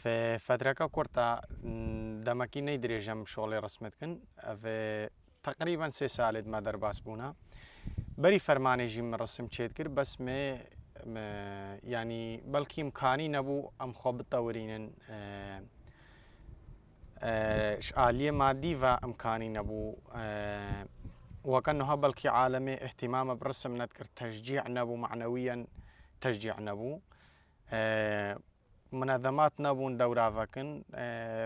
في فترة كورتا دمكي ندريجم شغلي رسمتكن في تقريبا 3 سال ما درباس بونا بري فرماني جي من رسم تشيتكر بس يعني بلكي امكاني نبو ام خوب تطورين آلية مادي و امكاني نبو وكانها بلكي عالمي اهتمام برسم نذكر تشجيع نبو معنويا تشجيع نبو منظمات نبون دورة فاكن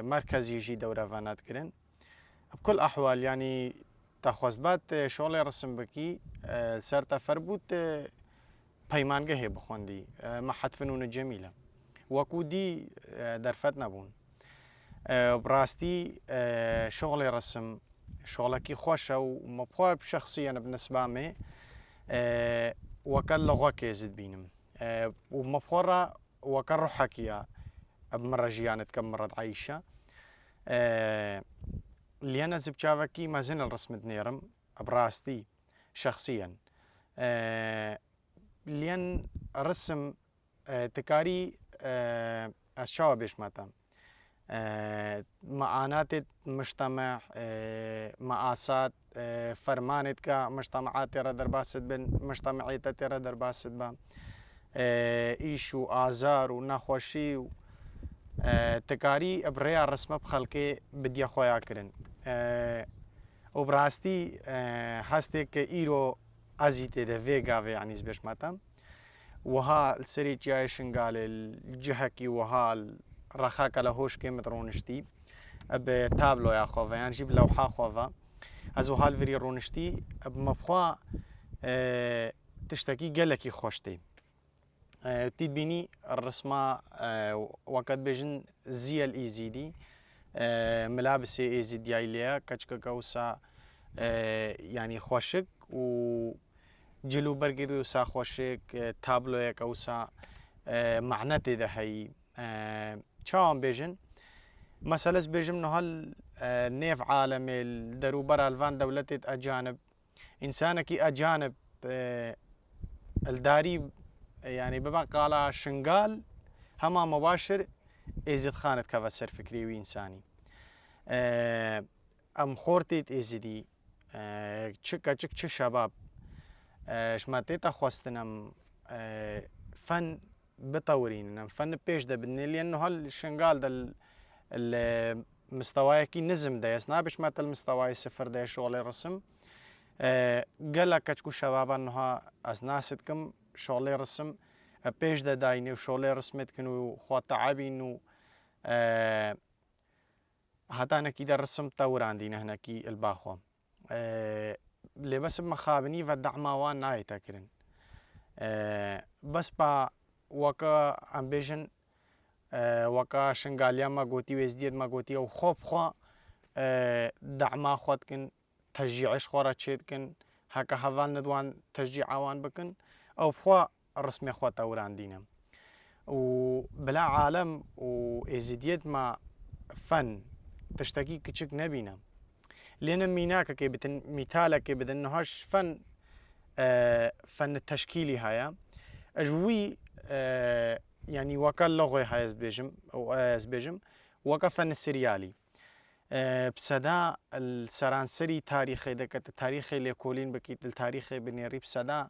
مركز يجي دورة فانات كرن بكل أحوال يعني تخوزبات شغل رسم بكي سرتا فربوت بيمانجه بخوندي محط فنون جميلة وكودي درفت نبون براستي شغل رسم شغلكي خوشة ومبخواب شخصيا بالنسبة مي وكان لغة كيزد بينم ومبخورة وكان روحك يا بمرة جيانت كم مرة عايشة اللي أنا زبشافكي ما زين الرسم نيرم براستي شخصيا لأن الرسم تكاري أشياء بيش ماتا معاناة مجتمع مآسات فرمانت كمجتمعات ترى درباست بن مجتمعية ترى درباست با إيشو آزار ونخوشي تكاري بريا رسمة بخلقي بدي أخويا كرن وبراستي هستك إيرو أزيت ده فيجا في يعني زبش ماتم وها السري جايشن قال الجهكي وها الرخاك لهوش كم رونشتي أب تابلو يا خوفا يعني جيب لوحة خوفا أزو هالفري رونشتي أب مبخوا تشتكي قالكي خوشتي تدبيني الرسمة وقت بيجن زي الإيزيدي ملابس إيزيدي عيليا كشك كوسا يعني خوشك وجلو برقيدو يوسا خوشك تابلو يا كوسا معناتي ده هي شام بيجن مسألة بيجن نهال نيف عالم الدروبر الفان دولتة أجانب إنسانكي أجانب الداري يعني ببقى على شنقال هما مباشر إزيد خانت كفسر فكري وإنساني أم خورتيت إزيدي تشك شباب شماتيتا خواستنم فن بطورين فن بيش ده بدني لأنه هالشنقال ده المستواي كي نزم ده يسنا بش مات المستواي صفر ده شغل الرسم قال كتكو شباب أنها أزناستكم شغل رسم بيش ده دايني وشغل رسمت كنو خوا تعبي إنه حتى أنا كده رسم طور عندنا هنا كي الباخو اللي بس مخابني ودعما وان ناي تكرن بس با وكا أمبيشن وكا شنغاليا ما قوتي وزديد ما قوتي أو خوب خوا دعما خوات كن تشجيعش خورا تشيد كن هكا هذان ندوان تشجيع عوان بكن أو بخوا الرسمي خوا طور عندنا وبلا عالم وإزديد ما فن تشتكي كتشك نبينا لأن ميناك كي بتن مثالك كي بدن نهاش فن فن التشكيلي هيا أجوي يعني وكا لغوي هاي زبيجم أو زبيجم وكا فن السريالي بسدا السرانسري تاريخي دكت التاريخي اللي يقولين بكيت التاريخي بنيري بسدا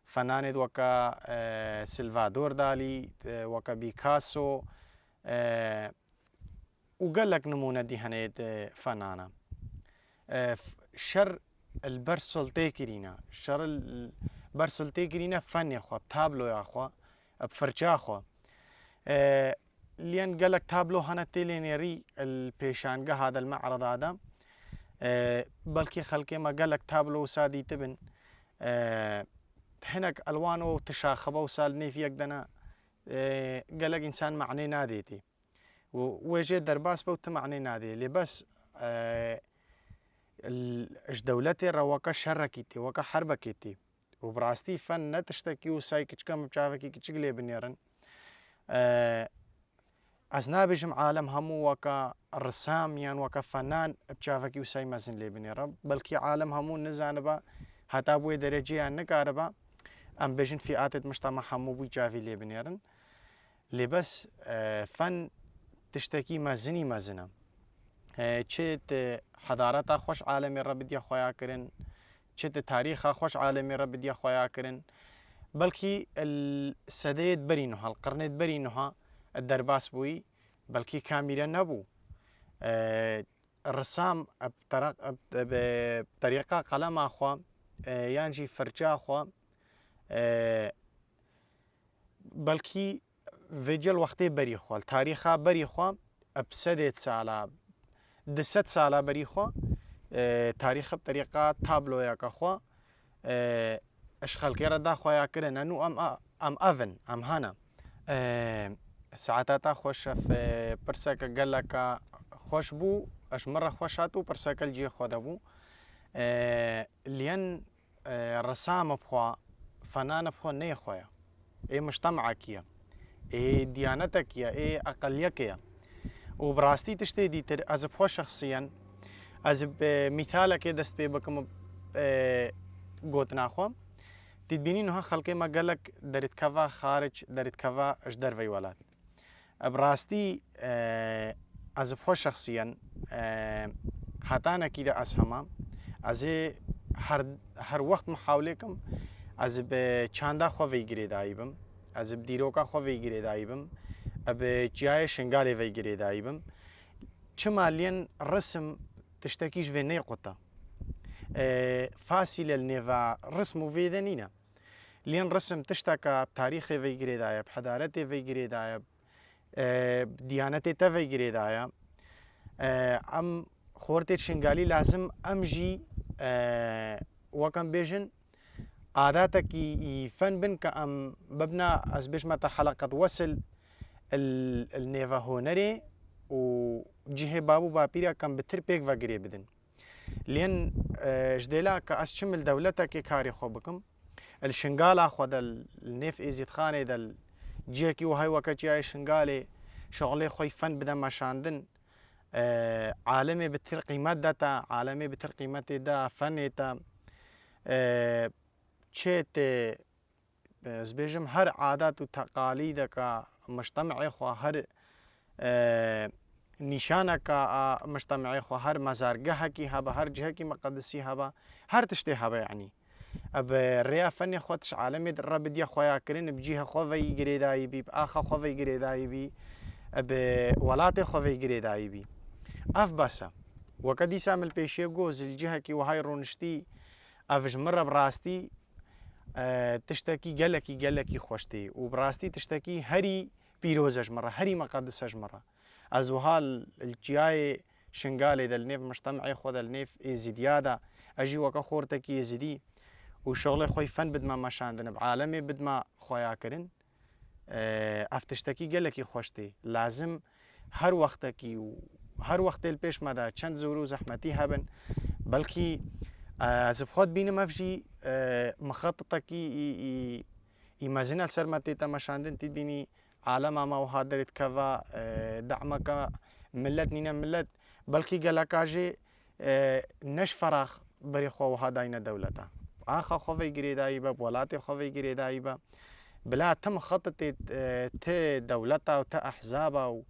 فنان وكا سلفادور دالي وكا بيكاسو وقال لك نمونة دي هنيت فنانة شر البرسلتي كرينا شر البرسلتي كرينا فن يا أخوة تابلو يا أخوة بفرجة أخوة لين قال لك تابلو هنا تيلينيري البيشانجة هذا المعرض هذا بلكي خلكي ما قال لك تابلو سادي تبن هناك ألوانه تشاخبه وسالني في يقدنا قال لك إنسان معني ناديتي ووجه درباس بوت معني نادي اللي بس اش دولتي رواقة شركيتي وكا حربكيتي وبراستي فن تشتكي وساي كم بشافكي كتشقلي بنيرن أزنابجم عالم همو وكا الرسام يعني وكا فنان بشافكي وساي مازن لي بنيرن بلكي عالم همو نزانبا حتى بوي درجي أنك عربا أم بيجن فئات مجتمع همو بي جافي لي بنيرن اللي بس فن تشتكي مزني مزنة چێت حەدارەتا خۆش عالەمی ڕە بدیە خۆیان کردن چێتە تاریخا خۆش عالەمی ڕە بدیە خۆیان کردن بەڵکی سەدەیەت بەری نوها القرنێت بەری نوها دەرباس بووی بەڵکی کامیرە نەبوو ڕسام طریقا قەلەماخوا یانجی فرجاخوا بەڵکی vêcel wextê berî xwe tarîxa berî xwe eb sedê sala di sed sala berî xwe tarîx bi terîqa tabloyeka xwe ji xelkê re daxweya kirin nû em evin em hene saetata xweş ev pirseke geleka xweş bû ji min re xweş hat û pirseke li cihê xwe de bû lên resamê xwe fenanê xwe nê xwe ye ê mujtemacekî ye ê diyanetekî ye ê eqeliyekê ye û bi rastî tiştê dîtir ez bi xwe şexsiyen ez bi mîthalekê dest pê bikim gotina xwe dîtbînî niha xelkê me gelek derîtkeva xaric derîtkeva ji derveyê welat bi rastî ez bi xwe şexsiyen hetanekî de ez hema ez ê her wext mihawlê kim ez bi çanda xwe vêgirêdayî bim ez bi dîroka xwe vêgirêdayî bim bi çiyayê şingalê vêgirêdayî bim çima lên resim tiştekî ji vê nêquta fasîle li nêva rism û vê de nîne lên resim tişteka tarîxê vêgirêdaye bi hedaretê vêgirêdaye diyanetê te vêgirêdaye em xortê şingalî lazim em jî wek em bêjin عاداتكي فن بن كأم ببنا أزبش متى حلقة وصل النيفا هونري وجهة بابو بابيرا كم بتربيك وغيري بدن لين جديلا كأسشمل دولتك كاري خو بكم الشنغالا خو دل النيف إزيد خاني دل جيكي وهاي وكتشي شنغالي شغلي خوي فن بدا مشاندن عالمي بتر قيمات داتا عالمي بتر قيمات دا فني تا چێت زبێژم هەر عادات و تەقالیدەکە مجتەمعی خوا هەر نیشانەکە مجتەمعی خوا هەر مەزارگەهێکی هەبە هەر جهێکی مەقەدسی هەبە هەر تشتێ هەبە یعنی ئەب ڕێیا فەنی خۆ تش عالەمێ ڕە بدیە خۆیاکردن بجیهە خۆڤەی گرێدایی بی ئاخە خۆڤەی گرێدایی بی ئەب وڵاتێ خۆڤەی گرێدایی بی ئەف بەسە وەکە دیسا ملپێشیە گۆزل جهێکی وهای ڕۆنشتی ئەڤژ مرە بڕاستی تشتكي جلكي خوشتي وبراستي تشتكي هري بيروزج مرة هري مقدسج مرة أزوهال الجياي شنغالي دل نيف مجتمعي خو دل نيف إزيديادا أجي وكا خورتكي يزيدي وشغلي خوي فن بد ما مشاندن بعالمي بد ما خويا كرن أفتشتكي جلكي خوشتي لازم هر وقتكي وهر وقت البيش مدى چند زورو زحمتي هبن بلكي از بخواد بینم افجی مخططکی ایمازینال سرمتی تماشاندن تید بینی عالم ما و هادرت کوا دعمك ملت نینا ملت بلکی گلکاجی نش فراخ بری خو و هاداین دولتا آخا خوی گریدایی با ولات خوی گریدایی با بلا تم خطط ت دولتا و ت احزاب و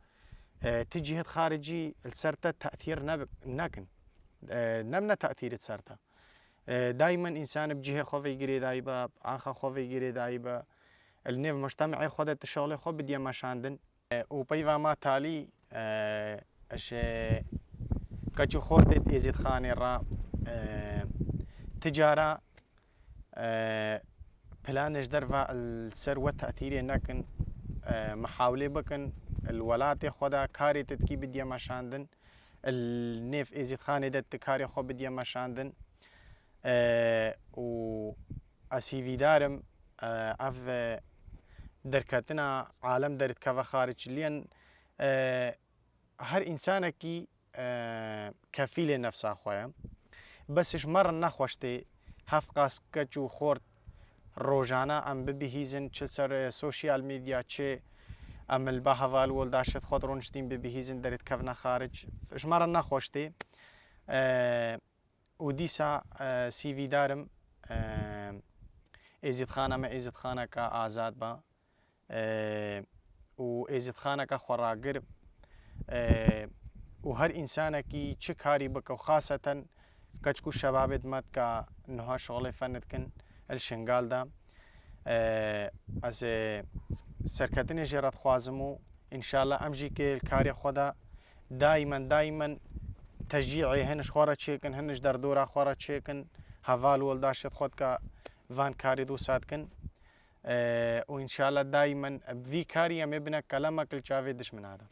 ت جهات خارجي السرطة تأثير نكن نمنا تأثير السرطة دائما انسان بجهه خوفي يجري دايبا اخا خوفي يجري دايبا النيف مجتمعي خدت الشغل خو بدي مشاندن وبيفا ما تالي اش كاتشو خورت يزيد خاني را تجاره بلانش درفا الثروه تاثيري نكن محاوله بكن الولات خدا كاري تتكي بدي مشاندن النيف يزيد خاني دت كاري خو بدي مشاندن و اسیوی دارم اف درکتنا عالم درت کوا خارج لین هر انسان کی کفیل نفسه خواه بسش مر نخوشته هف قاس کچو خورد روزانه ام ببهیزن چه سر سوشیال میدیا چه عمل به حوال ولداشت خود رونشتیم ببهیزن درت کوا خارج شمر نخوشته وديسا سي في دارم ازيد خانه ما ازيد خانه كا آزاد با و ازيد خانه كا خوراقر و هر إنسانكي چه كاري بك وخاصة كتشكو شبابت مات كا نها شغل فنت كن الشنغال دا از سركتني جرات خوازمو إن شاء الله أمجي كي الكاري خدا دائما تشجيعي هنش خورا تشيكن هنش دردورا خورا تشيكن هفال والداشت خود كا فان كاري دو ساتكن وإن شاء الله دائما في كاري مبنى كلامك الشافي دش من هذا